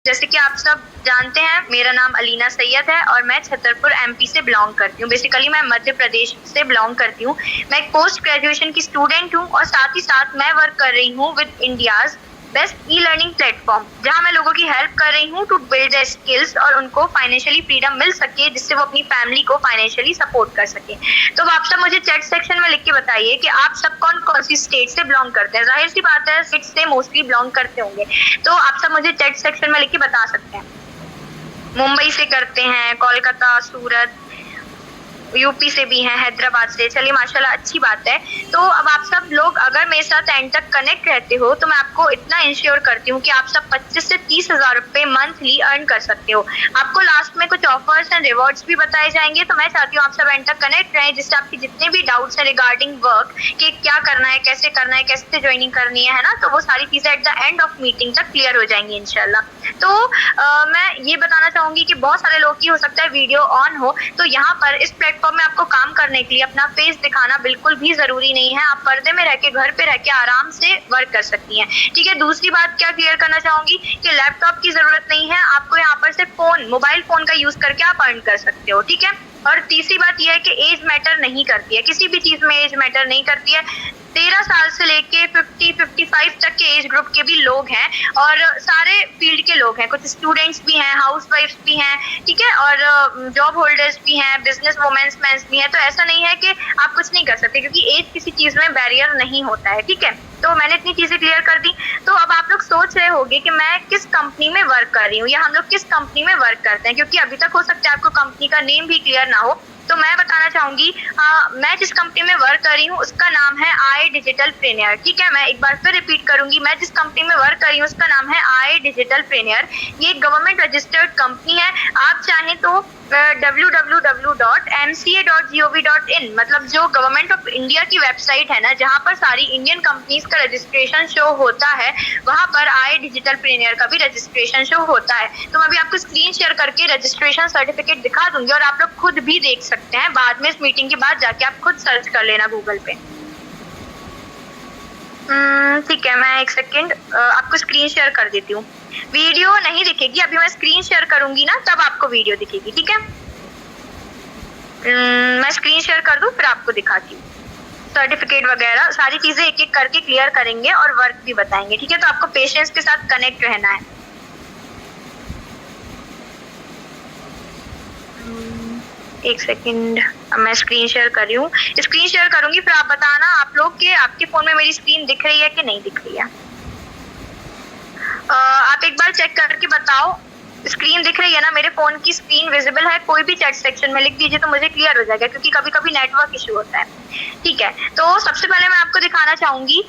जैसे कि आप सब जानते हैं, मेरा नाम अलीना सैयद है और मैं छतरपुर एमपी से बिलोंग करती हूँ। बेसिकली मैं मध्य प्रदेश से बिलोंग करती हूँ। मैं एक पोस्ट ग्रेजुएशन की स्टूडेंट हूँ और साथ ही साथ मैं वर्क कर रही हूँ with India's best e learning platform, जहां मैं लोगों की हेल्प कर रही हूँ टू बिल्ड देयर स्किल्स और उनको फाइनेंशियली फ्रीडम मिल सके, जिससे वो अपनी फैमिली को फाइनेंशियली सपोर्ट कर सके। तो आप सब मुझे चैट सेक्शन में लिख के बताइए कि आप सब कौन कौन सी स्टेट से बिलोंग करते हैं। जाहिर सी बात है, स्टेट से मोस्टली बिलोंग करते होंगे, तो आप सब मुझे चैट सेक्शन में लिख के बता सकते हैं। मुंबई से करते हैं, कोलकाता, सूरत, यूपी से भी हैं, हैदराबाद से। चलिए माशाल्लाह, अच्छी बात है। तो अब आप सब लोग अगर मेरे साथ एंड तक कनेक्ट रहते हो तो मैं आपको इतना इंश्योर करती हूँ कि आप सब 25 से 30 हजार रुपए मंथली अर्न कर सकते हो। आपको लास्ट में कुछ ऑफर्स एंड रिवॉर्ड्स भी बताए जाएंगे, तो मैं चाहती हूँ आप सब एंड तक कनेक्ट रहें, जिससे आपके जितने भी डाउट्स हैं रिगार्डिंग वर्क कि क्या करना है, कैसे ज्वाइनिंग करनी है ना, तो वो सारी चीजें at the end of meeting तक क्लियर हो जाएंगी इंशाल्लाह। तो मैं ये बताना चाहूंगी कि बहुत सारे लोग की हो सकता है वीडियो ऑन हो, तो यहाँ पर इस प्लेटफॉर्म में आपको काम करने के लिए अपना फेस दिखाना बिल्कुल भी जरूरी नहीं है। आप पर्दे में रह के, घर पे रह के आराम से वर्क कर सकती हैं। ठीक है। दूसरी बात क्या क्लियर करना चाहूंगी कि लैपटॉप की जरूरत नहीं है आपको, यहाँ पर सिर्फ मोबाइल फोन का यूज करके आप अर्न कर सकते हो। ठीक है। और तीसरी बात यह है कि एज मैटर नहीं करती है, किसी भी चीज में एज मैटर नहीं करती है। 13 साल से लेके 50-55 तक के एज ग्रुप के भी लोग हैं और सारे फील्ड के लोग हैं। कुछ स्टूडेंट्स भी हैं, हाउसवाइफ्स भी हैं, ठीक है, और जॉब होल्डर्स भी हैं, बिजनेस वुमेन्स मैंस भी हैं। तो ऐसा नहीं है कि आप कुछ नहीं कर सकते, क्योंकि एज किसी चीज में बैरियर नहीं होता है। ठीक है। तो मैंने इतनी चीजें क्लियर कर दी। तो अब आप लोग सोच रहे होंगे कि मैं किस कंपनी में वर्क कर रही हूँ या हम लोग किस कंपनी में वर्क करते हैं, क्योंकि अभी तक हो सकता है आपको कंपनी का नेम भी क्लियर ना हो। तो मैं बताना चाहूंगी, मैं जिस कंपनी में वर्क कर रही हूँ उसका नाम है आई डिजिटल प्रेनियर। ठीक है। मैं एक बार फिर रिपीट करूंगी, मैं जिस कंपनी में वर्क कर रही हूँ उसका नाम है आई डिजिटल प्रेनियर। ये गवर्नमेंट रजिस्टर्ड कंपनी है। आप चाहें तो www.mca.gov.in, मतलब जो गवर्नमेंट ऑफ इंडिया की वेबसाइट है ना, जहाँ पर सारी इंडियन कंपनीज का रजिस्ट्रेशन शो होता है, वहाँ पर आई डिजिटल प्रीनियर का भी रजिस्ट्रेशन शो होता है। तो मैं भी आपको स्क्रीन शेयर करके रजिस्ट्रेशन सर्टिफिकेट दिखा दूंगी और आप लोग खुद भी देख सकते हैं। बाद में इस मीटिंग के बाद जाके आप खुद सर्च कर लेना गूगल पे। ठीक है, मैं एक सेकेंड आपको स्क्रीन शेयर कर देती हूँ। वीडियो नहीं दिखेगी, अभी मैं स्क्रीन शेयर करूंगी ना तब आपको वीडियो दिखेगी। ठीक है। मैं स्क्रीन शेयर कर दूं फिर आपको दिखाती हूँ। सर्टिफिकेट वगैरह सारी चीजें एक एक करके क्लियर करेंगे और वर्क भी बताएंगे। ठीक है। तो आपको पेशेंस के साथ कनेक्ट रहना है। एक सेकंड, मैं स्क्रीन शेयर कर रही हूँ, स्क्रीन शेयर करूंगी, फिर आप बताना आप लोग के आपके फोन में मेरी स्क्रीन दिख रही है कि नहीं दिख रही है। आप एक बार चेक करके बताओ, स्क्रीन दिख रही है ना? मेरे फोन की स्क्रीन विजिबल है? कोई भी चैट सेक्शन में लिख दीजिए तो मुझे क्लियर हो जाएगा, क्योंकि कभी कभी नेटवर्क इशू होता है। ठीक है। तो सबसे पहले मैं आपको दिखाना चाहूंगी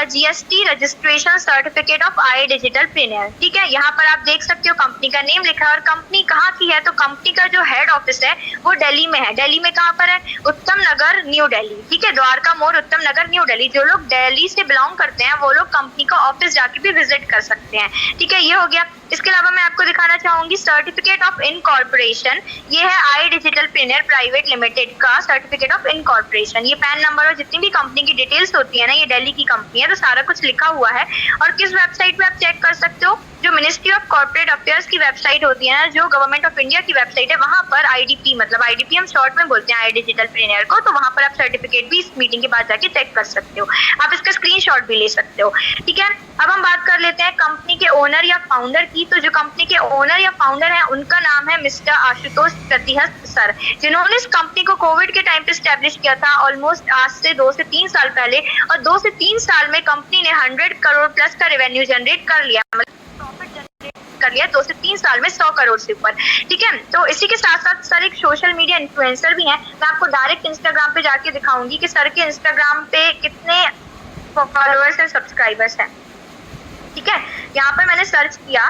GST registration certificate of I digital preneur. ठीक है। यहाँ पर आप देख सकते हो कंपनी का नेम लिखा है और कंपनी कहाँ की है, तो कंपनी का जो हेड ऑफिस है वो दिल्ली में है। दिल्ली में कहाँ पर है? उत्तम नगर, न्यू दिल्ली। ठीक है। द्वारका मोड़, उत्तम नगर, न्यू दिल्ली। जो लोग दिल्ली से बिलोंग करते हैं वो लोग कंपनी का ऑफिस जाके भी विजिट कर सकते हैं। ठीक है, ये हो गया। इसके अलावा मैं आपको दिखाना चाहूंगी सर्टिफिकेट ऑफ इनकॉर्पोरेशन। ये है आई डिजिटल प्रीनियर प्राइवेट लिमिटेड का सर्टिफिकेट ऑफ इनकॉर्पोरेशन। ये पैन नंबर और जितनी भी कंपनी की डिटेल्स होती है ना, ये दिल्ली की कंपनी है, तो सारा कुछ लिखा हुआ है। और किस वेबसाइट पे आप चेक कर सकते हो? जो मिनिस्ट्री ऑफ कॉर्पोरेट अफेयर्स की वेबसाइट होती है ना, जो गवर्नमेंट ऑफ इंडिया की वेबसाइट है, वहां पर आईडीपी, मतलब आईडीपी हम शॉर्ट में बोलते हैं आई डिजिटल प्रीनियर को, तो वहां पर आप सर्टिफिकेट भी इस मीटिंग के बाद जाके चेक कर सकते हो। आप इसका स्क्रीनशॉट भी ले सकते हो। ठीक है। अब हम बात कर लेते हैं कंपनी के ओनर या फाउंडर की। तो जो कंपनी के ओनर या फाउंडर है उनका नाम है मिस्टर आशुतोष प्रतिहस्त सर, जिन्होंने इस कंपनी को कोविड के टाइम पे स्टैब्लिश किया था, ऑलमोस्ट आज से 2 से 3 साल पहले। और 2 से 3 साल में कंपनी ने 100 करोड़ प्लस का रेवेन्यू जनरेट कर लिया, प्रॉफिट जनरेट कर लिया 2 से 3 साल में 100 करोड़ से ऊपर। ठीक है। तो इसी के साथ साथ सर एक सोशल मीडिया इन्फ्लुएंसर भी हैं। मैं आपको डायरेक्ट इंस्टाग्राम पे जाके दिखाऊंगी कि सर के इंस्टाग्राम पे कितने फॉलोअर्स एंड सब्सक्राइबर्स हैं। ठीक है। यहाँ पर मैंने सर्च किया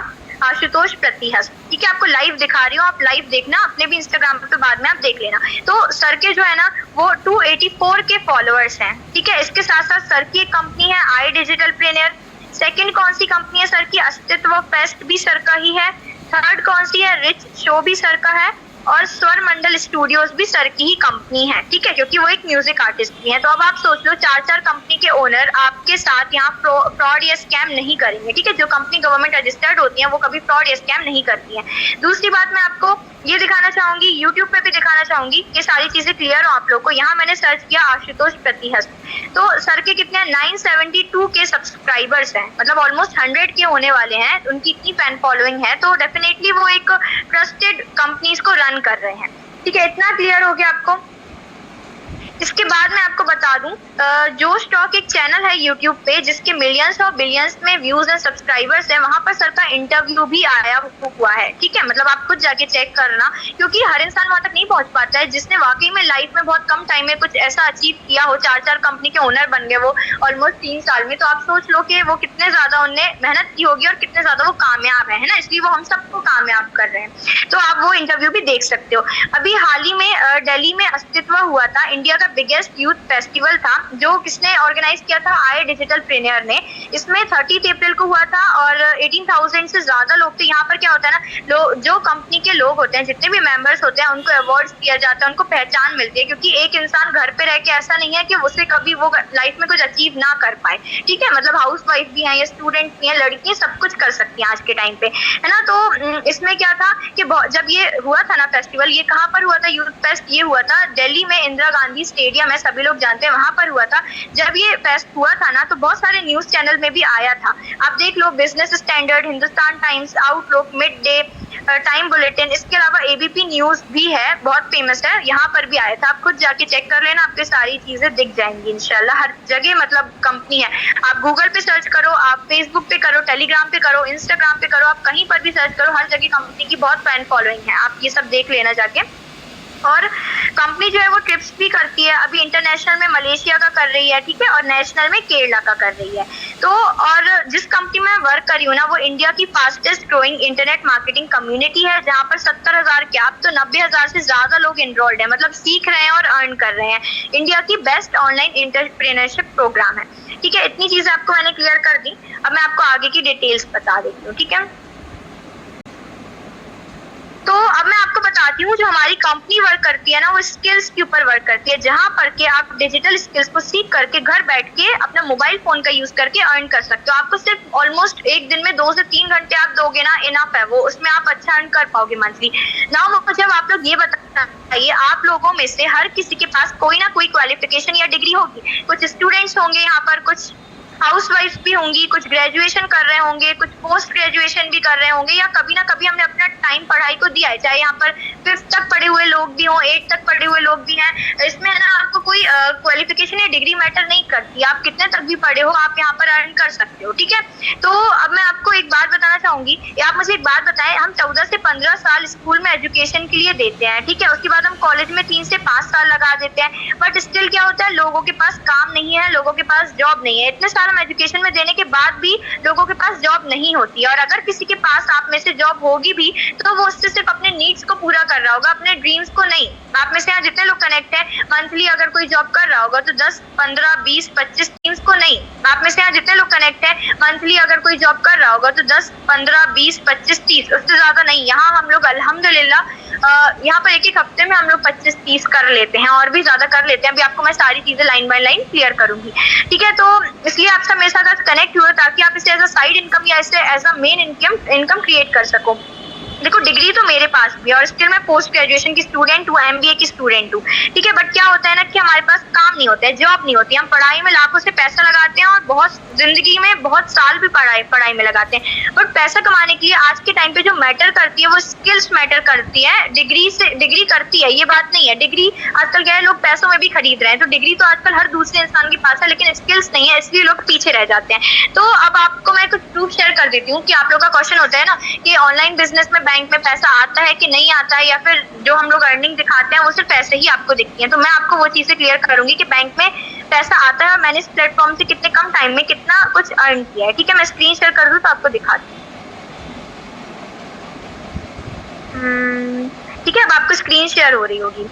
आशुतोष प्रतिहस्त। ठीक है। आपको लाइव दिखा रही हूँ, आप लाइव देखना, अपने भी इंस्टाग्राम पे बाद में आप देख लेना। तो सर के जो है ना वो 284 के फॉलोअर्स हैं। ठीक है। इसके साथ साथ सर की एक कंपनी है आई डिजिटल प्रीनियर। सेकंड कौन सी कंपनी है सर की? अस्तित्व फेस्ट भी सर का ही है। थर्ड कौन सी है? रिच शो भी सर का है। और स्वर मंडल स्टूडियोज भी सर की ही कंपनी है, ठीक है, क्योंकि वो एक म्यूजिक आर्टिस्ट भी है। तो अब आप सोच लो 4 कंपनी के ओनर आपके साथ यहाँ फ्रॉड या स्कैम नहीं करेंगे, ठीक है। जो कंपनी गवर्नमेंट रजिस्टर्ड होती है वो कभी फ्रॉड या स्कैम नहीं करती है। दूसरी बात मैं आपको ये दिखाना चाहूंगी, यूट्यूब पे भी दिखाना चाहूंगी कि सारी चीजें क्लियर हो आप लोग को। यहाँ मैंने सर्च किया आशुतोष प्रतिहस्त, तो सर के कितने 972 के सब्सक्राइबर्स हैं, मतलब ऑलमोस्ट 100 के होने वाले हैं। उनकी इतनी फैन फॉलोइंग है, तो डेफिनेटली वो एक ट्रस्टेड कंपनीज को रन कर रहे हैं, ठीक है। इतना क्लियर हो गया आपको। इसके बाद मैं आपको बता दूं, जो स्टॉक एक चैनल है यूट्यूब पे जिसके मिलियंस और बिलियंस में व्यूज एंड सब्सक्राइबर्स हैं, वहां पर सर का इंटरव्यू भी आया हुआ है, ठीक है। मतलब आप खुद जाके चेक करना, क्योंकि हर इंसान वहां तक नहीं पहुंच पाता है जिसने वाकई में लाइफ में बहुत कम टाइम में कुछ ऐसा अचीव किया हो। 4 कंपनी के ओनर बन गए वो ऑलमोस्ट 3 साल में। तो आप सोच लो कि वो कितने ज्यादा उनने मेहनत की होगी और कितने ज्यादा वो कामयाब है ना, इसलिए वो हम सबको कामयाब कर रहे हैं। तो आप वो इंटरव्यू भी देख सकते हो। अभी हाल ही में दिल्ली में अस्तित्व हुआ था इंडिया का बिगेस्ट यूथ फेस्टिवल था, जो किसने ऑर्गेनाइज किया था, आई डिजिटल प्रीनियर ने। इसमें 30 अप्रैल को हुआ था और 18,000 से ज्यादा लोग थे। यहाँ पर क्या होता है ना, जो कंपनी के लोग होते हैं, जितने भी मेंबर्स होते हैं, उनको अवार्ड्स दिया जाता है, उनको पहचान मिलती है, क्योंकि एक इंसान घर पे रह के ऐसा नहीं है कि उसे कभी वो लाइफ में कुछ अचीव ना कर पाए, ठीक है। मतलब हाउस वाइफ भी है या स्टूडेंट भी है, लड़कियां सब कुछ कर सकती हैं आज के टाइम पे, है ना। तो इसमें क्या था कि जब ये हुआ था ना फेस्टिवल, ये कहाँ पर हुआ था, यूथ फेस्ट ये हुआ था दिल्ली में, इंदिरा गांधी स्टेडियम है, सभी लोग जानते हैं, वहां पर हुआ था। जब ये फेस्ट हुआ था ना, तो बहुत सारे न्यूज चैनल में भी आया था। आप देख लो, business standard, Hindustan times, outlook, mid day, time bulletin, इसके अलावा एबीपी न्यूज भी है, बहुत फेमस है, यहाँ पर भी आया था। आप खुद जाके चेक कर लेना, आपको सारी चीजें दिख जाएंगी इंशाल्लाह। हर जगह मतलब कंपनी है, आप गूगल पे सर्च करो, आप फेसबुक पे करो, टेलीग्राम पे करो, इंस्टाग्राम पे करो, आप कहीं पर भी सर्च करो, हर जगह कंपनी की बहुत फैन फॉलोइंग है। आप ये सब देख लेना जाके। और कंपनी जो है वो ट्रिप्स भी करती है, अभी इंटरनेशनल में मलेशिया का कर रही है, ठीक है, और नेशनल में केरला का कर रही है। तो और जिस कंपनी में वर्क कर रही हूँ ना, वो इंडिया की fastest growing internet marketing community है, जहाँ पर 70,000 क्या अब तो 90,000 से ज्यादा लोग एनरोल्ड है, मतलब सीख रहे हैं और अर्न कर रहे हैं। इंडिया की बेस्ट ऑनलाइन एंटरप्रेन्योरशिप प्रोग्राम है, ठीक है। इतनी चीजें आपको मैंने क्लियर कर दी। अब मैं आपको आगे की डिटेल्स बता देती हूँ, ठीक है। तो अब मैं आपको बताती हूँ, जो हमारी कंपनी वर्क करती है ना, वो स्किल्स के ऊपर वर्क करती है, जहाँ पर के आप डिजिटल स्किल्स को सीख करके घर बैठ के अपना मोबाइल फोन का यूज करके अर्न कर सकते हो। आपको सिर्फ ऑलमोस्ट एक दिन में 2 से 3 घंटे आप दोगे ना, इनफ है वो, उसमें आप अच्छा अर्न कर पाओगे मंथली। नाउ मुझे आप लोग ये बताइए, आप लोगों में से हर किसी के पास कोई ना कोई क्वालिफिकेशन या डिग्री होगी। कुछ स्टूडेंट्स होंगे यहाँ पर, कुछ हाउस वाइफ भी होंगी, कुछ ग्रेजुएशन कर रहे होंगे, कुछ पोस्ट ग्रेजुएशन भी कर रहे होंगे, या कभी ना कभी हमने अपना टाइम पढ़ाई को दिया है, चाहे यहाँ पर 5th तक पढ़े हुए लोग भी हों, 8th तक पढ़े हुए लोग भी हैं। इसमें है ना, आपको कोई क्वालिफिकेशन या डिग्री मैटर नहीं करती, आप कितने तक भी पढ़े हो, आप यहाँ पर अर्न कर सकते हो, ठीक है। तो अब मैं आपको एक बात बताना चाहूंगी, आप मुझे एक बात बताएं, हम 14 से 15 साल स्कूल में एजुकेशन के लिए देते हैं, ठीक है, उसके बाद हम कॉलेज में 3 से 5 साल लगा देते हैं, बट स्टिल क्या होता है, लोगों के पास काम नहीं है, लोगों के पास जॉब नहीं है। इतने हम एजुकेशन में देने के बाद भी लोगों के पास जॉब नहीं होती है, और अगर किसी के पास आप में से जॉब होगी भी, तो वो उससे सिर्फ अपने नीड्स को पूरा कर रहा होगा, अपने ड्रीम्स को नहीं। आप में से यहाँ जितने लोग कनेक्ट हैं, मंथली अगर कोई जॉब कर रहा होगा तो 10, 15, 20, 25 ड्रीम्स को नहीं। आप में से यहाँ जितने लोग कनेक्ट हैं, मंथली अगर कोई जॉब कर रहा होगा तो 10, 15, 20, 25, 30, उससे ज्यादा नहीं। यहाँ हम लोग अल्हम्दुलिल्लाह यहाँ पर एक हफ्ते में हम लोग 25-30 कर लेते हैं, और भी ज्यादा कर लेते हैं। अभी आपको मैं सारी चीजें लाइन बाय लाइन क्लियर करूंगी, ठीक है। तो इसलिए आप सब मेरे साथ कनेक्ट हुए, ताकि आप इसे एज अ साइड इनकम या इसे as a main income create कर सको। देखो, डिग्री तो मेरे पास भी है और स्टिल मैं पोस्ट ग्रेजुएशन की स्टूडेंट हूँ, एमबीए की स्टूडेंट हूँ, ठीक है। बट क्या होता है ना कि हमारे पास काम नहीं होता है, जॉब नहीं होती, हम पढ़ाई में लाखों से पैसा लगाते हैं और बहुत जिंदगी में बहुत साल भी पढ़ाई में लगाते हैं। बट पैसा कमाने के लिए आज के टाइम पे जो मैटर करती है वो स्किल्स मैटर करती है, डिग्री करती है, ये बात नहीं है। डिग्री आजकल क्या है, लोग पैसों में भी खरीद रहे हैं, तो डिग्री तो आजकल हर दूसरे इंसान के पास है, लेकिन स्किल्स नहीं है, इसलिए लोग पीछे रह जाते हैं। तो अब आपको मैं कुछ प्रूफ शेयर कर देती हूँ कि आप लोग का क्वेश्चन होता है ना कि ऑनलाइन बिजनेस में बैंक में पैसा आता है कि नहीं आता है, या फिर जो हम लोग अर्निंग दिखाते हैं वो सिर्फ पैसे ही आपको दिखती है। तो मैं आपको वो चीजें क्लियर करूंगी कि बैंक में पैसा आता है और मैंने इस प्लेटफॉर्म से कितने कम टाइम में कितना कुछ अर्न किया है, ठीक है। मैं स्क्रीन शेयर कर दूं तो आपको दिखाती हूँ, ठीक है। अब आपको स्क्रीन शेयर हो रही होगी।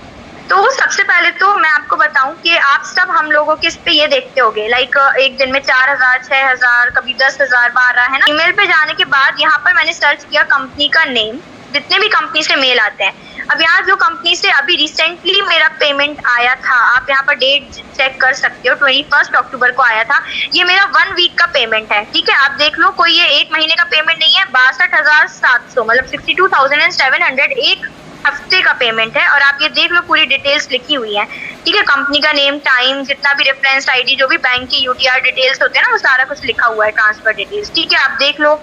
तो सबसे पहले तो मैं आपको बताऊं कि आप सब हम लोगों के इस पे ये देखते होगे, लाइक एक दिन में 4,000, 6,000, कभी 10,000, 12, है ना। ईमेल पे जाने के बाद यहाँ पर मैंने सर्च किया कंपनी का नेम, जितने भी कंपनी से मेल आते हैं, अब यहाँ जो कंपनी से अभी रिसेंटली मेरा पेमेंट आया था, आप यहाँ पर डेट चेक कर सकते हो, 21 अक्टूबर को आया था, ये मेरा 1 वीक का पेमेंट है, ठीक है। आप देख लो, कोई ये 1 महीने का पेमेंट नहीं है, 62,700 मतलब 62,700 एक हफ्ते का पेमेंट है। और आप ये देख लो, पूरी डिटेल्स लिखी हुई है, ठीक है, कंपनी का नेम, टाइम, जितना भी रेफरेंस आईडी, जो भी बैंक की यूटीआर डिटेल्स होते हैं ना, वो सारा कुछ लिखा हुआ है, ट्रांसफर डिटेल्स, ठीक है। आप देख लो,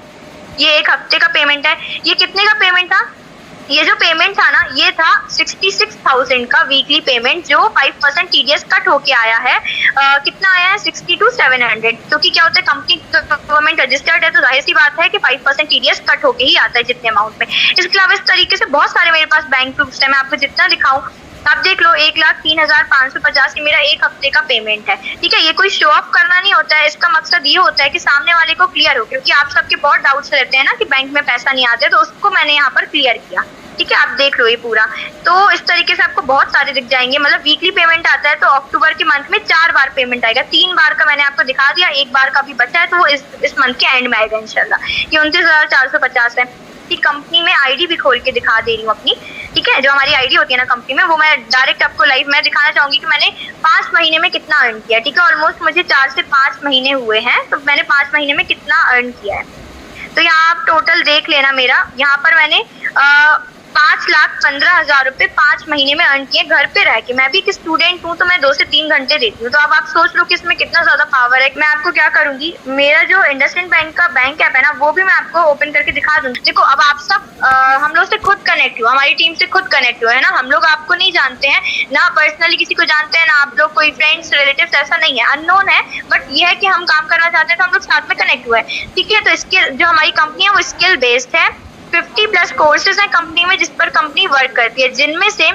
ये 1 हफ्ते का पेमेंट है। ये कितने का पेमेंट था? ये जो पेमेंट था ना, ये था 66,000 का वीकली पेमेंट, जो 5% टीडीएस कट होके आया है। कितना आया है? 62,700। क्योंकि क्या होता है, कंपनी गवर्नमेंट रजिस्टर्ड है, तो जाहिर सी बात है कि 5% टीडीएस कट होके ही आता है जितने अमाउंट में। इसके अलावा इस तरीके से बहुत सारे मेरे पास बैंक प्रूफ्स है, मैं आपको जितना दिखाऊं आप देख लो। 1,03,550 मेरा 1 हफ्ते का पेमेंट है, ठीक है। ये कोई शो ऑफ करना नहीं होता है, इसका मकसद ये होता है कि सामने वाले को क्लियर हो, क्योंकि आप सबके बहुत डाउट्स रहते हैं ना कि बैंक में पैसा नहीं आते, तो उसको मैंने यहाँ पर क्लियर किया, ठीक है। आप देख लो ये पूरा, तो इस तरीके से आपको बहुत सारे दिख जाएंगे। मतलब वीकली पेमेंट आता है, तो अक्टूबर के मंथ में 4 बार पेमेंट आएगा, 3 बार का मैंने आपको दिखा दिया, 1 बार का भी बचा है, तो वो इस मंथ के एंड में आएगा इंशाल्लाह। ये 29,450 है। कंपनी में आईडी भी खोल के दिखा दे रही हूँ अपनी, ठीक है। जो हमारी आईडी होती है ना कंपनी में, वो मैं डायरेक्ट आपको लाइव मैं दिखाना चाहूंगी कि मैंने 5 महीने में कितना अर्न किया, ठीक है। ऑलमोस्ट मुझे 4 से 5 महीने हुए हैं, तो मैंने 5 महीने में कितना अर्न किया है, तो यहाँ आप टोटल देख लेना मेरा। यहाँ पर मैंने 5,15,000 रुपए 5 महीने में अर्न किए घर पे रह के। मैं भी एक स्टूडेंट हूँ, तो मैं 2 से 3 घंटे देती हूँ, तो अब आप सोच लो कि इसमें कितना ज्यादा पावर है। मैं आपको क्या करूंगी, मेरा जो इंडसइंड बैंक का बैंक ऐप है ना, वो भी मैं आपको ओपन करके दिखा दूंगी। देखो, अब आप सब हम लोग से खुद कनेक्ट हुआ, हमारी टीम से खुद कनेक्ट हुआ है ना। हम लोग आपको नहीं जानते हैं ना, पर्सनली किसी को जानते हैं ना, आप लोग कोई फ्रेंड्स रिलेटिव्स, ऐसा नहीं है, अननोन है, बट ये है कि हम काम करना चाहते हैं, तो हम लोग साथ में कनेक्ट हुए हैं, ठीक है। तो इसके जो हमारी कंपनी है वो स्किल बेस्ड है। 50+ कोर्सेज हैं कंपनी में जिस पर कंपनी वर्क करती है, जिनमें से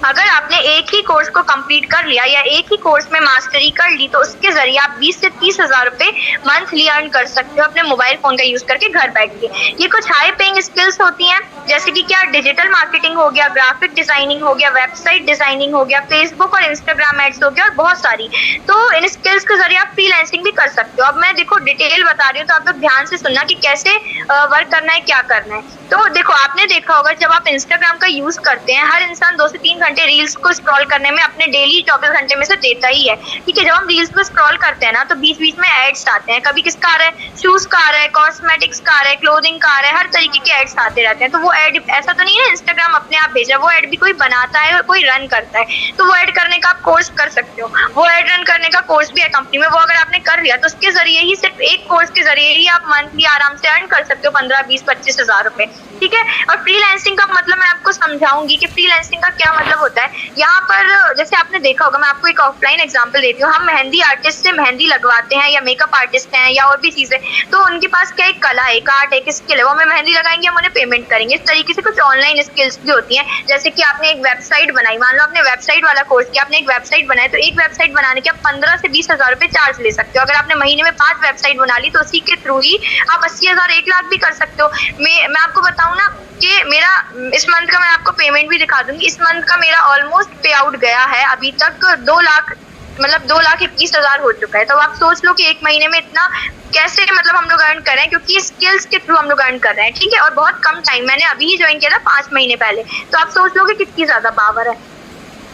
अगर आपने एक ही कोर्स को कंप्लीट कर लिया या एक ही कोर्स में मास्टरी कर ली, तो उसके जरिए आप 20 से 30,000 रुपए मंथली अर्न कर सकते हो अपने मोबाइल फोन का यूज करके घर बैठ के। ये कुछ हाई पेइंग स्किल्स होती हैं, जैसे कि क्या डिजिटल मार्केटिंग हो गया, ग्राफिक डिजाइनिंग हो गया, वेबसाइट डिजाइनिंग हो गया, फेसबुक और इंस्टाग्राम एड्स हो गया, और बहुत सारी। तो इन स्किल्स के जरिए आप फ्रीलांसिंग भी कर सकते हो। अब मैं देखो डिटेल बता रही हूँ, तो आप लोग ध्यान से सुनना कि कैसे वर्क करना है, क्या करना है। तो देखो, आपने देखा होगा जब आप इंस्टाग्राम का यूज करते हैं, हर इंसान 2 से 3 घंटे रील्स को स्क्रॉल करने में अपने डेली 24 घंटे में से देता ही है, ठीक है। जब हम रील्स को स्क्रॉल करते हैं ना, तो बीच बीच में एड्स आते हैं, कभी किसका आ रहा है, शूज का आ रहा है, कॉस्मेटिक्स का आ रहा है, क्लोथिंग का आ रहा है, हर तरीके के एड्स आते रहते हैं। तो वो एड ऐसा तो नहीं है इंस्टाग्राम अपने आप भेजा, वो एड भी कोई बनाता है, कोई रन करता है। तो वो एड करने का आप कोर्स कर सकते हो, वो एड रन करने का कोर्स भी है कंपनी में, वो अगर आपने कर लिया तो उसके जरिए ही, सिर्फ एक कोर्स के जरिए ही आप मंथली आराम से अर्न कर सकते हो 15, 20, 25,000 रुपए, ठीक है। और फ्रीलांसिंग का मतलब मैं आपको समझाऊंगी कि फ्रीलांसिंग का क्या मतलब होता है। यहाँ पर जैसे आपने देखा होगा, मैं आपको एक ऑफलाइन एग्जांपल देती हूँ, हम मेहंदी आर्टिस्ट से मेहंदी लगवाते हैं, या मेकअप आर्टिस्ट हैं, या और भी चीजें, तो उनके पास क्या एक कला है, एक आर्ट है, एक स्किल है, वो हमें मेहंदी लगाएंगे, हम उन्हें पेमेंट करेंगे। इस तरीके से कुछ ऑनलाइन स्किल्स भी होती हैं, जैसे कि आपने एक वेबसाइट बनाई, मान लो आपने वेबसाइट वाला कोर्स किया, आपने एक वेबसाइट बनाई, तो एक वेबसाइट बनाने के आप 15 से 20,000 रुपए चार्ज ले सकते हो। अगर आपने महीने में 5 वेबसाइट बना ली, तो उसी के थ्रू ही आप 80,000, 1 लाख भी कर सकते हो। मैं आपको बताऊं ना कि मेरा इस मंथ का, मैं आपको पेमेंट भी दिखा दूंगी, इस मंथ का मेरा ऑलमोस्ट पे आउट गया है अभी तक 2 लाख, मतलब 2,21,000 हो चुका है। तो आप सोच लो कि 1 महीने में इतना कैसे मतलब हम लोग अर्न कर रहे हैं, क्योंकि स्किल्स के थ्रू हम लोग अर्न कर रहे हैं, ठीक है। और बहुत कम टाइम, मैंने अभी ही ज्वाइन किया था 5 महीने पहले, तो आप सोच लो कि कितनी ज्यादा पावर है।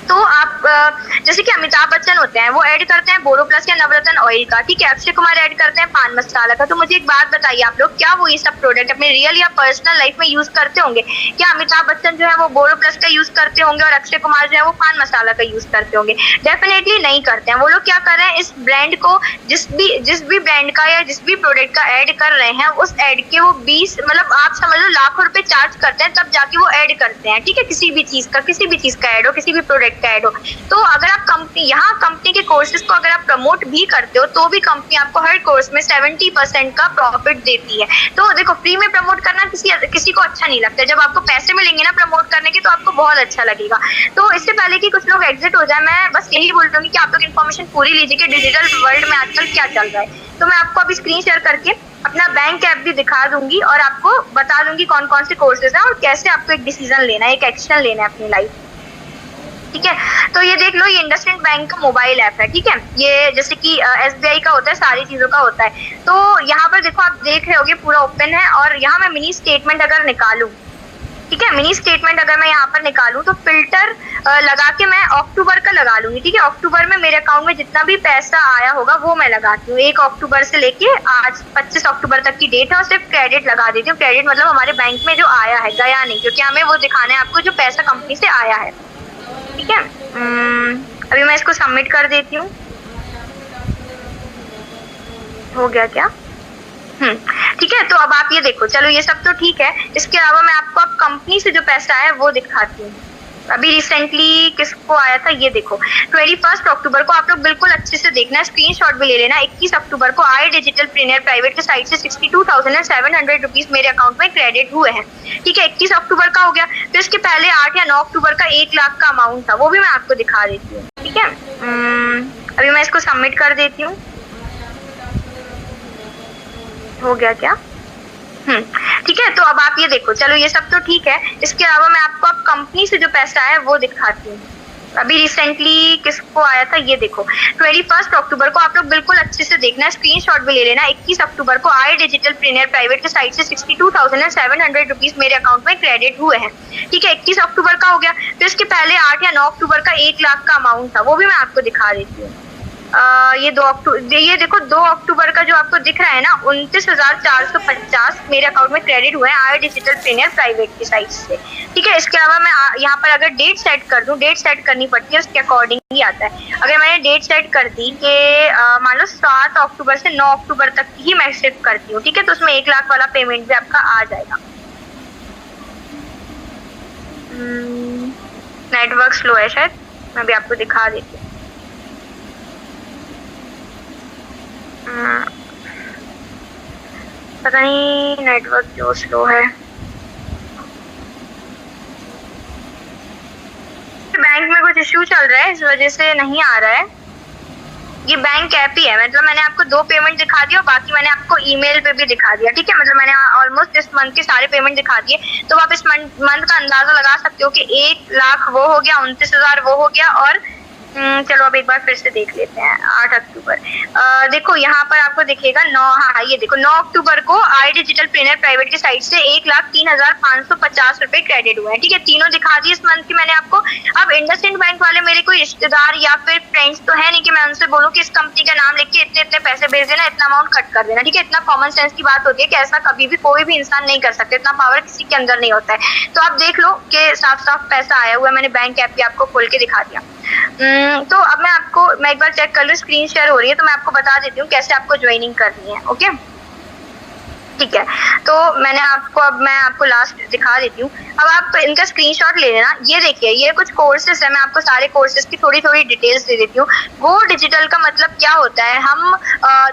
तो आप जैसे कि अमिताभ बच्चन होते हैं, वो ऐड करते हैं बोरोप्लस या नवरत्न ऑयल का, ठीक है। अक्षय कुमार ऐड करते हैं पान मसाला का। तो मुझे एक बात बताइए, आप लोग क्या वो ये सब प्रोडक्ट अपने रियल या पर्सनल लाइफ में यूज करते होंगे? क्या अमिताभ बच्चन जो है वो बोरोप्लस का यूज करते होंगे और अक्षय कुमार जो है वो पान मसाला का यूज करते होंगे? डेफिनेटली नहीं करते हैं। वो लोग क्या कर रहे हैं, इस ब्रांड को जिस भी ब्रांड का या जिस भी प्रोडक्ट का ऐड कर रहे हैं, उस ऐड के वो 20 मतलब आप समझ लो लाखों रुपए चार्ज करते हैं, तब जाके वो ऐड करते हैं, ठीक है। किसी भी चीज का ऐड हो, किसी भी प्रोडक्ट का ऐड हो। तो अगर आप कंपनी के कोर्सेज को अगर आप प्रमोट भी करते हो, तो भी कंपनी आपको हर कोर्स में 70% का प्रॉफिट देती है। तो देखो, फ्री में प्रमोट करना किसी को अच्छा नहीं लगता। जब आपको पैसे मिलेंगे ना प्रमोट करने के, तो आपको बहुत अच्छा लगेगा। तो इससे पहले कि कुछ लोग एग्जिट हो जाए, मैं बस यही बोल दूंगी कि आप लोग इन्फॉर्मेशन पूरी लीजिए कि डिजिटल वर्ल्ड में आजकल क्या चल रहा है। तो मैं आपको अभी स्क्रीन शेयर करके अपना बैंक ऐप भी दिखा दूंगी और आपको बता दूंगी कौन कौन से कोर्सेज हैं और कैसे आपको एक डिसीजन लेना है, एक एक्शन लेना है अपनी लाइफ, ठीक है। तो ये देख लो, ये इंडसइंड बैंक का मोबाइल ऐप है, ठीक है। ये जैसे कि SBI का होता है, सारी चीजों का होता है। तो यहाँ पर देखो, आप देख रहे होगे पूरा ओपन है, और यहाँ मैं मिनी स्टेटमेंट अगर निकालूं, ठीक है। मिनी स्टेटमेंट अगर मैं यहाँ पर निकालूं तो फिल्टर लगा के मैं अक्टूबर का लगा लूंगी। ठीक है, अक्टूबर में मेरे अकाउंट में जितना भी पैसा आया होगा वो मैं लगाती हूँ। 1 अक्टूबर से लेके आज 25 अक्टूबर तक की डेट है और सिर्फ क्रेडिट लगा देती हूँ। क्रेडिट मतलब हमारे बैंक में जो आया है, गया नहीं, क्योंकि हमें वो दिखाना है आपको जो पैसा कंपनी से आया है। ठीक है, अभी मैं इसको सबमिट कर देती हूँ। हो गया क्या? ठीक है, तो अब आप ये देखो, चलो ये सब तो ठीक है। इसके अलावा मैं आपको अब कंपनी से जो पैसा आया है वो दिखाती हूँ। अभी रिसेंटली किसको आया था ये देखो, 21 अक्टूबर को। आप लोग बिल्कुल अच्छे से देखना है, स्क्रीनशॉट भी ले लेना। 21 अक्टूबर को आई डिजिटल प्रीनियर प्राइवेट के साइट से 62,700 रुपीज मेरे अकाउंट में क्रेडिट हुए हैं। ठीक है, 21 अक्टूबर का हो गया। तो इसके पहले 8 या 9 अक्टूबर का 1 लाख का अमाउंट था, वो भी मैं आपको दिखा देती हूँ। ठीक है, अभी मैं इसको सबमिट कर देती हूँ। हो गया क्या? ठीक है, तो अब आप ये देखो, चलो ये सब तो ठीक है। इसके अलावा मैं आपको अब कंपनी से जो पैसा आया है वो दिखाती हूँ। अभी रिसेंटली किसको आया था ये देखो, 21 अक्टूबर को। आप लोग बिल्कुल अच्छे से देखना है, स्क्रीनशॉट भी ले लेना। 21 अक्टूबर को आई डिजिटल प्रीनियर प्राइवेट के साइट से 62,700 रुपीज मेरे अकाउंट में क्रेडिट हुए हैं। ठीक है, 21 अक्टूबर का हो गया। तो इसके पहले 8 या 9 अक्टूबर का 1 लाख का अमाउंट था, वो भी मैं आपको दिखा देती हूँ। ये 2 अक्टूबर, ये देखो 2 अक्टूबर का जो आपको दिख रहा है ना, 29,450 मेरे अकाउंट में क्रेडिट हुए हैं आई डिजिटल प्रीनियर प्राइवेट की साइट से। ठीक है, इसके अलावा मैं यहाँ पर अगर डेट सेट कर दूं, डेट सेट करनी पड़ती है, उसके अकॉर्डिंग ही आता है। अगर मैंने डेट सेट कर दी कि मान लो 7 अक्टूबर से 9 अक्टूबर तक ही मैं शिफ्ट करती हूँ। ठीक है, तो उसमें 1 लाख वाला पेमेंट भी आपका आ जाएगा। नेटवर्क स्लो है शायद, मैं भी आपको दिखा देती हूँ। पता नहीं नेटवर्क क्यों स्लो है। बैंक में कुछ इश्यू चल रहा है, इस वजह से नहीं आ रहा है। ये बैंक ऐप ही है, मतलब मैंने आपको 2 पेमेंट दिखा दिया और बाकी मैंने आपको ईमेल पे भी दिखा दिया। ठीक है, मतलब मैंने ऑलमोस्ट इस मंथ के सारे पेमेंट दिखा दिए। तो आप इस मंथ का अंदाजा लगा सकते हो कि 1 लाख वो हो गया, 29,000 वो हो गया। और चलो अब एक बार फिर से देख लेते हैं। 8 अक्टूबर देखो यहाँ पर आपको दिखेगा 9, हाँ ये देखो 9 अक्टूबर को आई डिजिटल प्रीनियर प्राइवेट की साइट से 1,03,550 रुपए क्रेडिट हुए हैं। ठीक है, तीनों दिखा दी इस मंथ की मैंने आपको। अब इंडसइंड बैंक वाले मेरे कोई रिश्तेदार या फिर फ्रेंड्स तो है नहीं कि मैं उनसे बोलूँ कि इस कंपनी का नाम लिख के इतने इतने पैसे भेज देना, इतना अमाउंट कट कर देना। ठीक है, इतना कॉमन सेंस की बात होती है कि ऐसा कभी भी कोई भी इंसान नहीं कर सकता, इतना पावर किसी के अंदर नहीं होता है। तो आप देख लो कि साफ साफ पैसा आया हुआ है, मैंने बैंक ऐप भी आपको खोल के दिखा दिया। तो अब मैं एक बार चेक कर लूँ, स्क्रीन शेयर हो रही है तो मैं आपको बता देती हूँ कैसे आपको ज्वाइनिंग करनी है। ओके, ठीक है, तो मैं आपको लास्ट दिखा देती हूँ। अब आप इनका स्क्रीनशॉट ले लेना। ये देखिए, ये कुछ कोर्सेज है, मैं आपको सारे कोर्सेज की थोड़ी थोड़ी डिटेल्स दे देती हूँ। गो डिजिटल का मतलब क्या होता है, हम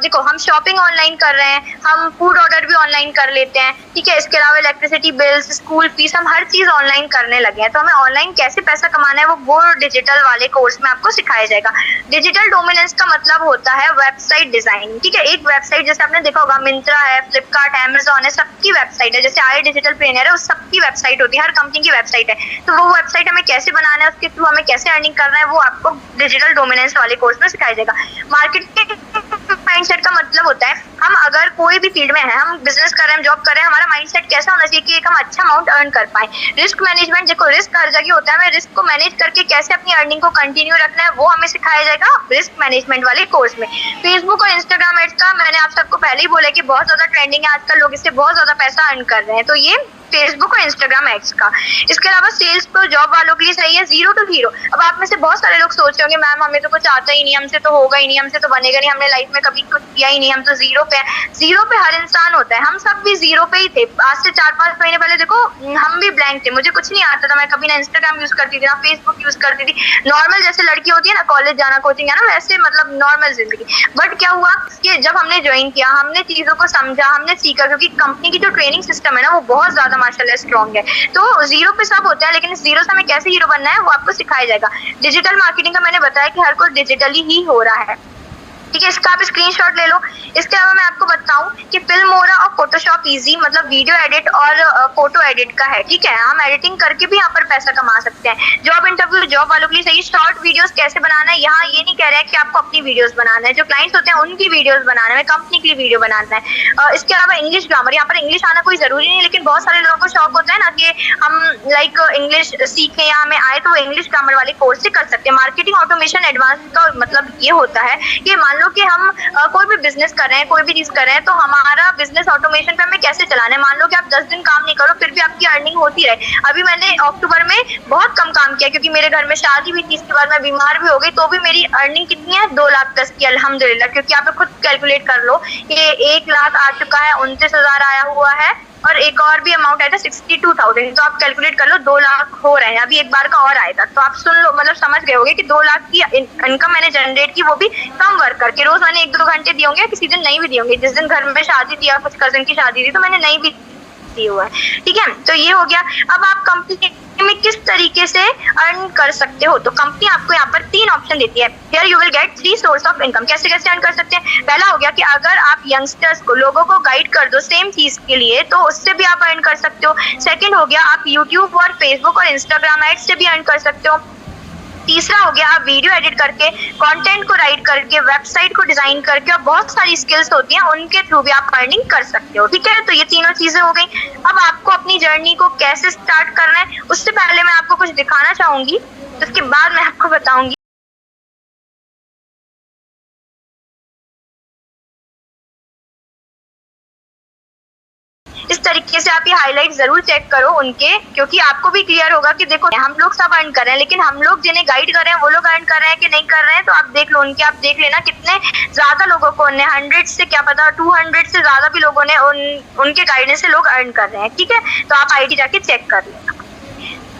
देखो हम शॉपिंग ऑनलाइन कर रहे हैं, हम फूड ऑर्डर भी ऑनलाइन कर लेते हैं। ठीक है, इसके अलावा इलेक्ट्रिसिटी बिल्स, स्कूल फीस, हम हर चीज ऑनलाइन करने लगे हैं। तो हमें ऑनलाइन कैसे पैसा कमाना है वो गो डिजिटल वाले कोर्स में आपको सिखाया जाएगा। डिजिटल डोमिनेंस का मतलब होता है वेबसाइट डिजाइनिंग। ठीक है, एक वेबसाइट जैसे आपने देखा होगा मिंत्रा है, फ्लिपकार्ट, अमेज़न है, सबकी वेबसाइट है। जैसे आई डिजिटल प्रीनियर है, उस सबकी वेबसाइट होती है, हर कंपनी की वेबसाइट है। तो वो वेबसाइट हमें कैसे बनाना है, उसके थ्रू हमें कैसे अर्निंग करना है, वो आपको डिजिटल डोमिनेंस वाले कोर्स में सिखाया जाएगा। मार्केटिंग माइंडसेट का मतलब होता है हम अगर कोई भी फील्ड में है, हम बिजनेस कर रहे हैं, हम जॉब कर रहे हैं, हमारा माइंडसेट कैसा होना चाहिए कि एक हम अच्छा अमाउंट अर्न कर पाए। रिस्क मैनेजमेंट, देखो रिस्क हर जगह होता है, हमें रिस्क को मैनेज करके कैसे अपनी अर्निंग को कंटिन्यू रखना है वो हमें सिखाया जाएगा रिस्क मैनेजमेंट वाले कोर्स में। फेसबुक और इंस्टाग्राम एड्स का मैंने आप सबको पहले ही बोला कि बहुत ज्यादा ट्रेंडिंग है आजकल, लोग इससे बहुत ज्यादा पैसा अर्न कर रहे हैं। तो ये फेसबुक और इंस्टाग्राम एड्स का। इसके अलावा सेल्स तो जॉब वालों के लिए सही है, 0 to हीरो। अब आप में से बहुत सारे लोग सोच रहे होंगे मैम हमें तो कुछ आता ही नहीं, हमसे तो होगा ही नहीं, हमसे तो बनेगा नहीं, हमने लाइफ में कभी कुछ किया ही नहीं, हम तो 0 पे है। 0 पे हर इंसान होता है, हम सब भी 0 पे ही थे। आज से 4-5 महीने पहले देखो हम भी ब्लैंक थे, मुझे कुछ नहीं आता था, मैं कभी ना इंस्टाग्राम यूज करती थी ना फेसबुक यूज करती थी। नॉर्मल जैसे लड़की होती है ना, कॉलेज जाना, कोचिंग जाना, वैसे मतलब नॉर्मल जिंदगी। बट क्या हुआ कि जब हमने ज्वाइन किया, हमने चीजों को समझा, हमने सीखा, क्योंकि कंपनी की जो ट्रेनिंग सिस्टम है ना वो बहुत ज्यादा माशाल्लाह स्ट्रॉन्ग है। तो 0 पे सब होता है, लेकिन इस 0 से हमें कैसे हीरो बनना है वो आपको सिखाया जाएगा। डिजिटल मार्केटिंग का मैंने बताया कि हर कोई डिजिटली ही हो रहा है। ठीक है, इसका आप स्क्रीनशॉट ले लो। इसके अलावा मैं आपको बताऊं कि फिल्मोरा और फोटोशॉप इजी मतलब वीडियो एडिट और फोटो एडिट का है। ठीक है, हम एडिटिंग करके भी यहाँ पर पैसा कमा सकते हैं। जॉब इंटरव्यू जॉब वालों के लिए सही। शॉर्ट वीडियोस कैसे बनाना है, यहाँ ये नहीं कह रहे हैं कि आपको अपनी वीडियोस बनाना है, जो क्लाइंट्स होते हैं उनकी वीडियोस बनाना है, कंपनी के लिए वीडियो बनाना है। इसके अलावा इंग्लिश ग्रामर, यहाँ पर इंग्लिश आना कोई जरूरी नहीं, लेकिन बहुत सारे लोगों को शौक होता है ना कि हम लाइक इंग्लिश सीखें या हमें आए, तो वो इंग्लिश ग्रामर वाले कोर्स से कर सकते हैं। मार्केटिंग ऑटोमेशन एडवांस का मतलब ये होता है कि मान लो कि हम कोई भी बिजनेस कर रहे हैं, कोई भी चीज कर रहे हैं, तो हमारा बिजनेस ऑटोमेशन पे हमें कैसे चलाना है। मान लो कि आप 10 दिन काम नहीं करो फिर भी आपकी अर्निंग होती रहे। अभी मैंने अक्टूबर में बहुत कम काम किया क्योंकि मेरे घर में शादी भी थी, इसके बाद मैं बीमार भी हो गई, तो भी मेरी अर्निंग कितनी है 2 लाख प्लस की अल्हम्दुलिल्लाह। क्योंकि आप खुद कैलकुलेट कर लो कि 1 लाख आ चुका है, 29,000 आया हुआ है और एक और भी अमाउंट आया था 62,000, तो आप कैलकुलेट कर लो 2 लाख हो रहे हैं। अभी एक बार का और आएगा, तो आप सुन लो मतलब समझ गए होंगे कि 2 लाख की इनकम मैंने जनरेट की, वो भी कम वर्क करके। रोज मैंने 1-2 घंटे दिए होंगे, किसी दिन नहीं भी दिए होंगे। जिस दिन घर में शादी थी या कुछ कजन की शादी थी तो मैंने नहीं भी दिए हुआ है। ठीक है, तो ये हो गया। अब आप कंपनी में किस तरीके से अर्न कर सकते हो, तो कंपनी आपको यहाँ पर 3 ऑप्शन देती है। Here you will get 3 source of income. कैसे कैसे अर्न कर सकते हैं? पहला हो गया कि अगर आप यंगस्टर्स को, लोगों को गाइड कर दो सेम चीज के लिए, तो उससे भी आप अर्न कर सकते हो। सेकंड हो गया आप यूट्यूब और फेसबुक और इंस्टाग्राम एड्स से भी अर्न कर सकते हो। तीसरा हो गया आप वीडियो एडिट करके, कंटेंट को राइट करके, वेबसाइट को डिजाइन करके, और बहुत सारी स्किल्स होती हैं उनके थ्रू भी आप अर्निंग कर सकते हो। ठीक है, तो ये तीनों चीजें हो गई। अब आपको अपनी जर्नी को कैसे स्टार्ट करना है, उससे पहले मैं आपको कुछ दिखाना चाहूंगी, उसके बाद मैं आपको बताऊंगी। इस तरीके से आप ये हाईलाइट जरूर चेक करो उनके, क्योंकि आपको भी क्लियर होगा कि देखो हम लोग सब अर्न कर रहे हैं, लेकिन हम लोग जिन्हें गाइड कर रहे हैं वो लोग अर्न कर रहे हैं कि नहीं कर रहे हैं। तो आप देख लो उनके, आप देख लेना कितने ज्यादा लोगों को, 100 से क्या पता 200 से ज्यादा भी लोगों ने उनके गाइडेंस से लोग अर्न कर रहे हैं। ठीक है, तो आप आईडी जाके चेक कर लेना।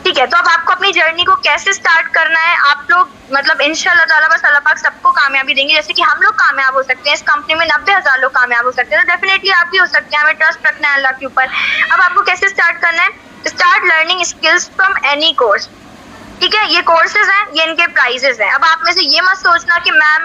ठीक है, तो अब आपको अपनी जर्नी को कैसे स्टार्ट करना है, आप लोग मतलब इंशाल्लाह ताला बस अल्लाह पाक सबको कामयाबी देंगे। जैसे कि हम लोग कामयाब हो सकते हैं, इस कंपनी में 90,000 लोग कामयाब हो सकते हैं, तो डेफिनेटली आप भी हो सकते हैं। हमें ट्रस्ट रखना है अल्लाह के ऊपर। अब आपको कैसे स्टार्ट करना है? Start learning skills from any course. ठीक है, ये कोर्सेज हैं, ये इनके प्राइजेस हैं। अब आप में से ये मत सोचना कि मैम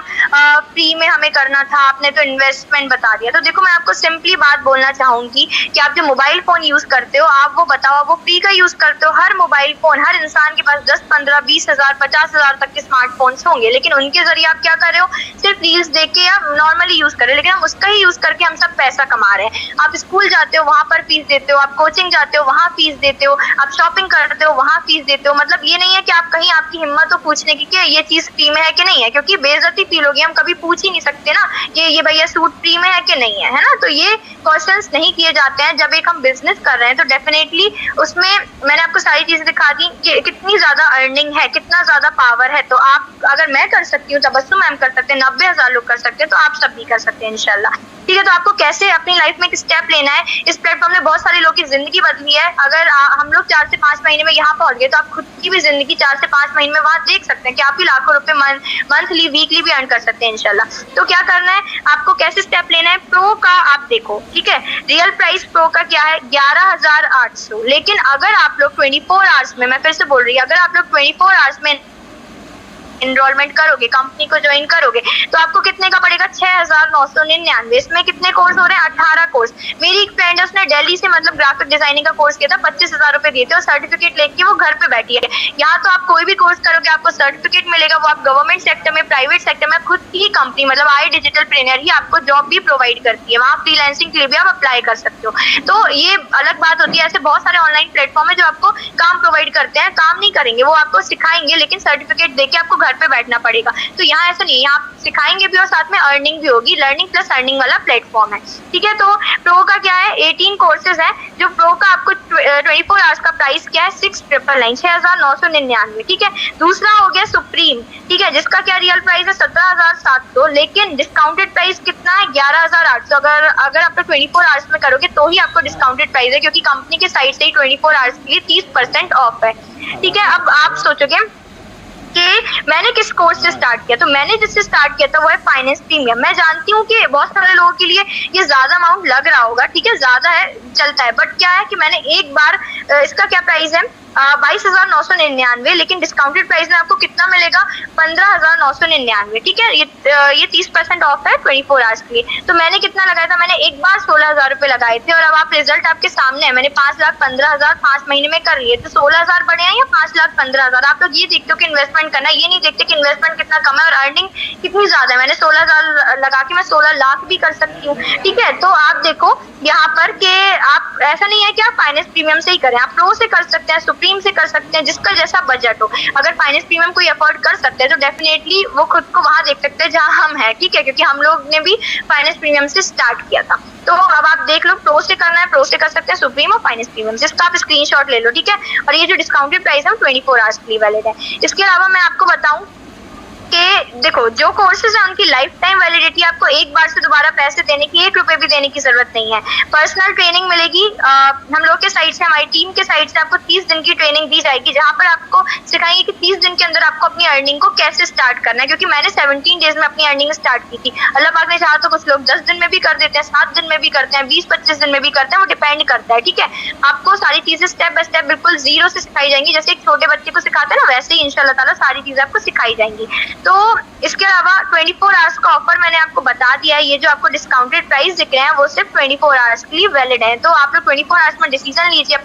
फ्री में हमें करना था, आपने तो इन्वेस्टमेंट बता दिया। तो देखो मैं आपको सिंपली बात बोलना चाहूंगी कि आप जो मोबाइल फोन यूज करते हो, आप वो बताओ वो फ्री का यूज करते हो। हर मोबाइल फोन, हर इंसान के पास 10, 15, 20,000, 50,000 तक के स्मार्टफोन्स होंगे, लेकिन उनके जरिए आप क्या कर रहे हो? सिर्फ रील्स देख के या नॉर्मली यूज कर रहे हो, लेकिन हम उसका ही यूज करके हम सब पैसा कमा रहे हैं। आप स्कूल जाते हो वहां पर फीस देते हो, आप कोचिंग जाते हो वहां फीस देते हो, आप शॉपिंग करते हो वहां फीस देते हो। मतलब ये नहीं है कि आप कहीं आपकी हिम्मत हो पूछने की कि ये चीज फ्री में है कि नहीं है, क्योंकि बेइज्जती फील होगी, हम कभी पूछ ही नहीं सकते ना कि ये भैया सूट फ्री में है कि नहीं है ना। तो ये क्वेश्चंस नहीं किए जाते हैं जब एक हम बिजनेस कर रहे हैं। तो डेफिनेटली उसमें मैंने आपको सारी चीजें दिखा दी कि कितनी ज्यादा अर्निंग है, कितना ज्यादा पावर है। तो आप, अगर मैं कर सकती हूँ, तबस्सुम मैम कर सकते हैं, 90,000 लोग कर सकते हैं, तो आप सब भी कर सकते हैं इंशाल्लाह। ठीक है, तो आपको कैसे अपनी लाइफ में एक स्टेप लेना है, इस प्लेटफॉर्म ने बहुत सारे लोगों की जिंदगी बदली है। अगर हम लोग 4 से 5 महीने में यहाँ पहुंच गए, तो आप खुद की भी जिंदगी 4 से 5 महीने में वहां देख सकते हैं कि आप भी लाखों रुपए मंथली, वीकली भी अर्न कर सकते हैं इंशाल्लाह। तो क्या करना है आपको, कैसे स्टेप लेना है? प्रो का आप देखो, ठीक है, रियल प्राइस प्रो का क्या है? 11,800। लेकिन अगर आप लोग 24 आवर्स में, मैं फिर से बोल रही हूँ, अगर आप लोग 24 आवर्स में एनरोलमेंट करोगे, कंपनी को ज्वाइन करोगे, तो आपको कितने का पड़ेगा? 6,999। इसमें कितने कोर्स हो रहे हैं? 18 कोर्स। मेरी एक फ्रेंड है, उसने दिल्ली से मतलब ग्राफिक डिजाइनिंग का कोर्स किया था, 25,000 रुपए दिए थे और सर्टिफिकेट लेके वो घर पे बैठी है। यहाँ तो आप कोई भी कोर्स करोगे आपको सर्टिफिकेट मिलेगा, वो आप गवर्नमेंट सेक्टर में, प्राइवेट सेक्टर में, खुद की कंपनी मतलब आई डिजिटल प्लेनर ही आपको जॉब भी प्रोवाइड करती है। वहाँ फ्रीलांसिंग के लिए भी आप अप्लाई कर सकते हो। तो ये अलग बात होती है। ऐसे बहुत सारे ऑनलाइन प्लेटफॉर्म है जो आपको काम प्रोवाइड करते हैं, काम नहीं करेंगे, वो आपको सिखाएंगे, लेकिन सर्टिफिकेट देके आपको घर पे बैठना पड़ेगा। तो यहाँ ऐसा नहीं है, यहाँ सिखाएंगे भी और साथ में अर्निंग भी होगी। लर्निंग प्लस अर्निंग वाला प्लेटफॉर्म है। ठीक है, तो प्रो का क्या है? 18 कोर्सेज है। जो प्रो का आपको 24 आवर्स का प्राइस क्या है? 6,999, 6,999। ठीक है, दूसरा हो गया सुप्रीम। ठीक है, जिसका क्या रियल प्राइस है? 17,700, लेकिन डिस्काउंटेड प्राइस कितना है? 11,800। अगर आप 24 आवर्स में करोगे तो ही आपको डिस्काउंटेड प्राइस है, क्योंकि कंपनी के साइड से ही 24 आवर्स के लिए 30% ऑफ है। ठीक है, अब आप सोचोगे कि मैंने किस कोर्स से स्टार्ट किया, तो मैंने जिससे स्टार्ट किया था वो है फाइनेंस प्रीमियम। मैं जानती हूँ कि बहुत सारे लोगों के लिए ये ज्यादा अमाउंट लग रहा होगा, ठीक है, ज्यादा है, चलता है, बट क्या है कि मैंने एक बार, इसका क्या प्राइस है? 22,999, लेकिन डिस्काउंटेड प्राइस में आपको कितना मिलेगा? 15,999। ठीक है, ये ये 30% ऑफ है 24 आवर्स के लिए। तो मैंने कितना लगाया था, मैंने एक बार 16,000 रुपए लगाए थे और अब आप रिजल्ट आपके सामने है, मैंने 5,15,000 5 महीने में कर लिए। तो 16,000 बढ़े हैं या 5,15,000? आप लोग ये देखते हो कि इन्वेस्टमेंट करना, ये नहीं देखते कि इन्वेस्टमेंट कितना कम है और अर्निंग कितनी ज्यादा है। मैंने 16,000 लगा के मैं 16 लाख भी कर सकती हूँ, ठीक है। तो आप देखो यहाँ पर कि आप ऐसा नहीं है कि आप फाइनेंस प्रीमियम से ही करें, आप प्रो से कर सकते हैं, सुप्रीम से कर सकते हैं, जिसका जैसा बजट हो। अगर फाइनेंस प्रीमियम कोई अफोर्ड कर सकते हैं तो डेफिनेटली वो खुद को वहां देख सकते हैं जहां हम हैं, ठीक है, क्योंकि हम लोग ने भी फाइनेंस प्रीमियम से स्टार्ट किया था। तो अब आप देख लो, प्रो से करना है प्रो से कर सकते हैं, सुप्रीम और फाइनेंस प्रीमियम, जिसका आप स्क्रीनशॉट ले लो, ठीक है। और ये जो डिस्काउंटेड प्राइस है 24 आवर्स के लिए वैलिड है। इसके अलावा मैं आपको बताऊं कि देखो जो कोर्सेज है उनकी लाइफ टाइम वैलिडिटी, आपको एक बार से दोबारा पैसे देने की, 1 रुपए भी देने की जरूरत नहीं है। पर्सनल ट्रेनिंग मिलेगी हम लोग के साइड से, हमारी टीम के साइड से आपको 30 दिन की ट्रेनिंग दी जाएगी, जहां पर आपको सिखाएंगे कि 30 दिन के अंदर आपको अपनी अर्निंग को कैसे स्टार्ट करना है। क्योंकि मैंने 17 डेज में अपनी अर्निंग स्टार्ट की थी। अल्लाह पाक ने चाहा तो कुछ लोग 10 दिन में भी कर देते हैं, 7 दिन में भी करते हैं, 20-25 दिन में भी करते हैं, वो डिपेंड करता है, ठीक है। आपको सारी चीजें स्टेप बाय स्टेप बिल्कुल जीरो से सिखाई जाएंगी, जैसे एक छोटे बच्चे को सिखाते हैं ना, वैसे ही इंशाल्लाह ताला सारी चीजें आपको सिखाई जाएंगी। तो इसके अलावा 24 आवर्स का ऑफर मैंने आपको बता दिया है। ये जो आपको डिस्काउंटेड प्राइस दिख रहे हैं वो सिर्फ 24 आवर्स के लिए वैलिड है। तो आप लोग 24 आवर्स में डिसीजन लीजिए,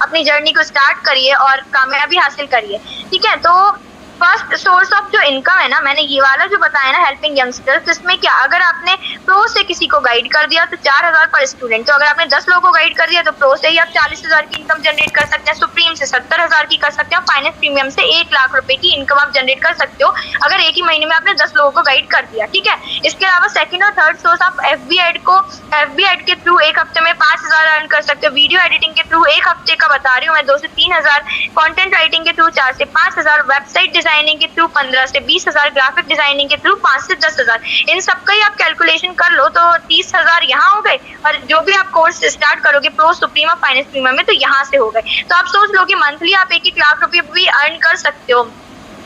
अपनी जर्नी को स्टार्ट करिए और कामयाबी हासिल करिए, ठीक है। तो फर्स्ट सोर्स ऑफ जो इनकम है ना, मैंने ये वाला जो बताया ना, हेल्पिंग यंगस्टर्स, इसमें क्या, अगर आपने प्रो से किसी को गाइड कर दिया तो 4,000 पर स्टूडेंट। तो अगर आपने 10 लोगों को गाइड कर दिया तो प्रो से ही आप 40,000 की इनकम जनरेट कर सकते हैं, सुप्रीम से 70,000 की कर सकते हैं, फाइनेंस प्रीमियम से 1 लाख रुपए की इनकम आप जनरेट कर सकते हो अगर एक ही महीने में आपने 10 लोगों को गाइड कर दिया, ठीक है। इसके अलावा सेकंड और थर्ड सोर्स, आप FB एड के थ्रू एक हफ्ते में 5,000 अर्न कर सकते हो। वीडियो एडिटिंग के थ्रू एक हफ्ते का बता रही हूँ मैं 2 से 3,000, कंटेंट राइटिंग के थ्रू 4 से 5,000, वेबसाइट डिजाइनिंग के थ्रू 15 से 20,000, ग्राफिक डिजाइनिंग के थ्रू 5 से 10,000। इन सबका ही आप कैलकुलेशन कर लो तो 30,000 यहाँ हो गए, और जो भी आप कोर्स स्टार्ट करोगे प्रो, सुप्रीम और फाइनेंस प्रीमियम में, तो यहाँ से हो गए। तो आप सोच लो कि मंथली आप 1-1 लाख रुपए भी अर्न कर सकते हो,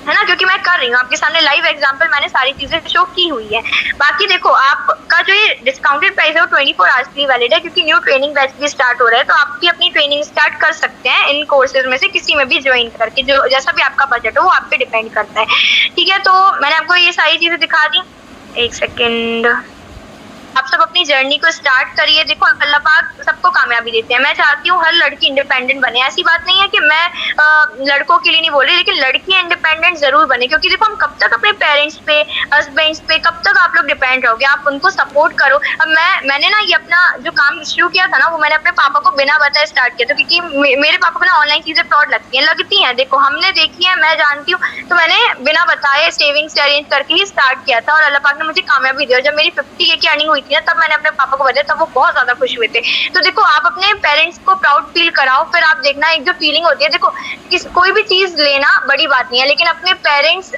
है ना, क्योंकि मैं कर रही हूँ आपके सामने लाइव एग्जांपल, मैंने सारी चीजें शो की हुई है। बाकी देखो आपका जो ये डिस्काउंटेड प्राइस है वो 24 आवर्स के लिए वैलिड है, क्योंकि न्यू ट्रेनिंग बैच भी स्टार्ट हो रहा है। तो आप भी अपनी ट्रेनिंग स्टार्ट कर सकते हैं इन कोर्सेज में से किसी में भी ज्वाइन करके, जो जैसा भी आपका बजट हो वो आप पे डिपेंड करता है, ठीक है। तो मैंने आपको ये सारी चीजें दिखा दी। एक सेकेंड, आप सब अपनी जर्नी को स्टार्ट करिए। देखो अल्लाह पाक सबको कामयाबी देते हैं। मैं चाहती हूँ हर लड़की इंडिपेंडेंट बने। ऐसी बात नहीं है कि मैं लड़कों के लिए नहीं बोल रही, लेकिन लड़कियां इंडिपेंडेंट जरूर बने, क्योंकि देखो हम कब तक अपने पेरेंट्स पे, हस्बैंड्स पे कब तक आप लोग डिपेंड रहोगे। आप उनको सपोर्ट करो। अब मैंने ना ये अपना जो काम शुरू किया था ना, वो मैंने अपने पापा को बिना बताए स्टार्ट किया था, क्योंकि मेरे पापा को ना ऑनलाइन चीजें फ्रॉड लगती हैं, देखो हमने देखी है, मैं जानती हूँ। तो मैंने बिना बताए सेविंग्स अरेंज करके ही स्टार्ट किया था और अल्लाह पाक ने मुझे कामयाबी दी। जब मेरी 50K की अर्निंग हुई थी ना, तब मैंने अपने पापा को बताया, तब वो बहुत ज्यादा खुश हुए थे। तो देखो आप अपने पेरेंट्स को प्राउड फील कराओ, फिर आप देखना एक जो फीलिंग होती है, देखो कोई भी चीज लेना बड़ी बात नहीं है, लेकिन अपने पेरेंट्स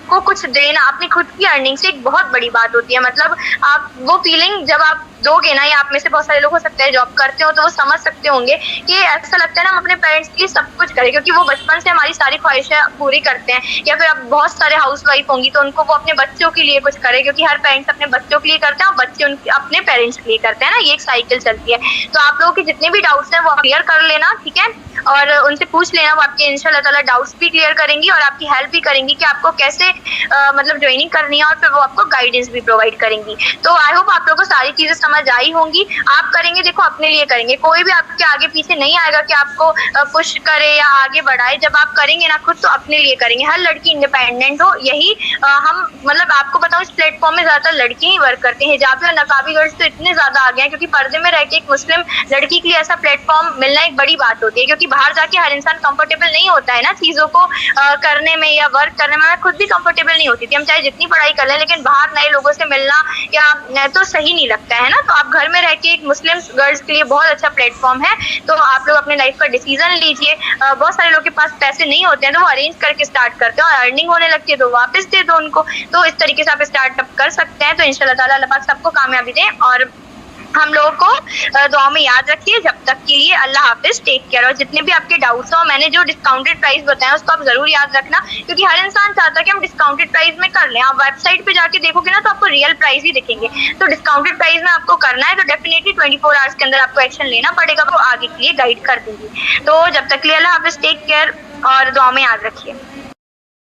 को कुछ देना अपनी खुद की अर्निंग से एक बहुत बड़ी बात होती है। मतलब आप वो फीलिंग जब आप दोगे ना, या आप में से बहुत सारे लोग हो सकते हैं जॉब करते हो तो वो समझ सकते होंगे कि ऐसा लगता है ना हम अपने पेरेंट्स के लिए सब कुछ करें, क्योंकि वो बचपन से हमारी सारी ख्वाहिशें पूरी करते हैं। या फिर आप बहुत सारे हाउस वाइफ होंगी तो उनको वो अपने बच्चों के लिए कुछ करें, क्योंकि हर पेरेंट्स अपने बच्चों के लिए करते हैं और बच्चे अपने पेरेंट्स के लिए करते हैं ना, ये एक साइकिल चलती है। तो आप लोगों के जितने भी डाउट्स हैं वो क्लियर कर लेना, ठीक है, और उनसे पूछ लेना, वो आपके इंशाल्लाह ताला डाउट्स भी क्लियर करेंगी और आपकी हेल्प भी करेंगी कि आपको कैसे मतलब ज्वाइनिंग करनी है, और फिर वो आपको गाइडेंस भी प्रोवाइड करेंगी। तो आई होप आप लोगों को सारी चीजें समझ आई होंगी। आप करेंगे, देखो अपने लिए करेंगे, कोई भी आपके आगे पीछे नहीं आएगा कि आपको पुश करे या आगे बढ़ाए। जब आप करेंगे ना खुद, तो अपने लिए करेंगे। हर लड़की इंडिपेंडेंट हो, यही हम मतलब आपको बताऊं, इस प्लेटफॉर्म में ज्यादातर लड़कियां ही वर्क करती हैं। हिजाबी और नकाबी गर्ल्स तो इतने ज्यादा आ गए हैं, क्योंकि पर्दे में रह के एक मुस्लिम लड़की के लिए ऐसा प्लेटफॉर्म मिलना एक बड़ी बात होती है, क्योंकि बाहर जाके हर इंसान कंफर्टेबल नहीं होता है ना चीजों को करने में या वर्क करने में। मैं खुद भी कंफर्टेबल नहीं होती थी, हम चाहे जितनी पढ़ाई कर लें, लेकिन बाहर नए लोगों से मिलना या तो सही नहीं लगता है ना। तो आप घर में रह के एक मुस्लिम गर्ल्स के लिए बहुत अच्छा प्लेटफॉर्म है। तो आप लोग अपने लाइफ का डिसीजन लीजिए। बहुत सारे लोग के पास पैसे नहीं होते हैं तो वो अरेंज करके स्टार्ट करते हैं, और अर्निंग होने लगती है तो वापस दे दो उनको। तो इस तरीके से आप स्टार्टअप कर सकते हैं। तो इंशाल्लाह ताला अल्लाह पाक सबको कामयाबी दे, और हम लोगों को दुआ में याद रखिए। जब तक के लिए अल्लाह हाफिज, टेक केयर। और जितने भी आपके डाउट्स हो, मैंने जो डिस्काउंटेड प्राइस बताया उसको आप जरूर याद रखना, क्योंकि हर इंसान चाहता है कि हम डिस्काउंटेड प्राइस में कर लें। आप वेबसाइट पे जाके देखोगे ना तो आपको रियल प्राइस ही दिखेंगे। तो डिस्काउंटेड प्राइस में आपको करना है तो डेफिनेटली 24 आवर्स के अंदर आपको एक्शन लेना पड़ेगा, वो आगे के लिए गाइड कर देंगे। तो जब तक के लिए अल्लाह हाफिज, टेक केयर और दुआ में याद रखिए।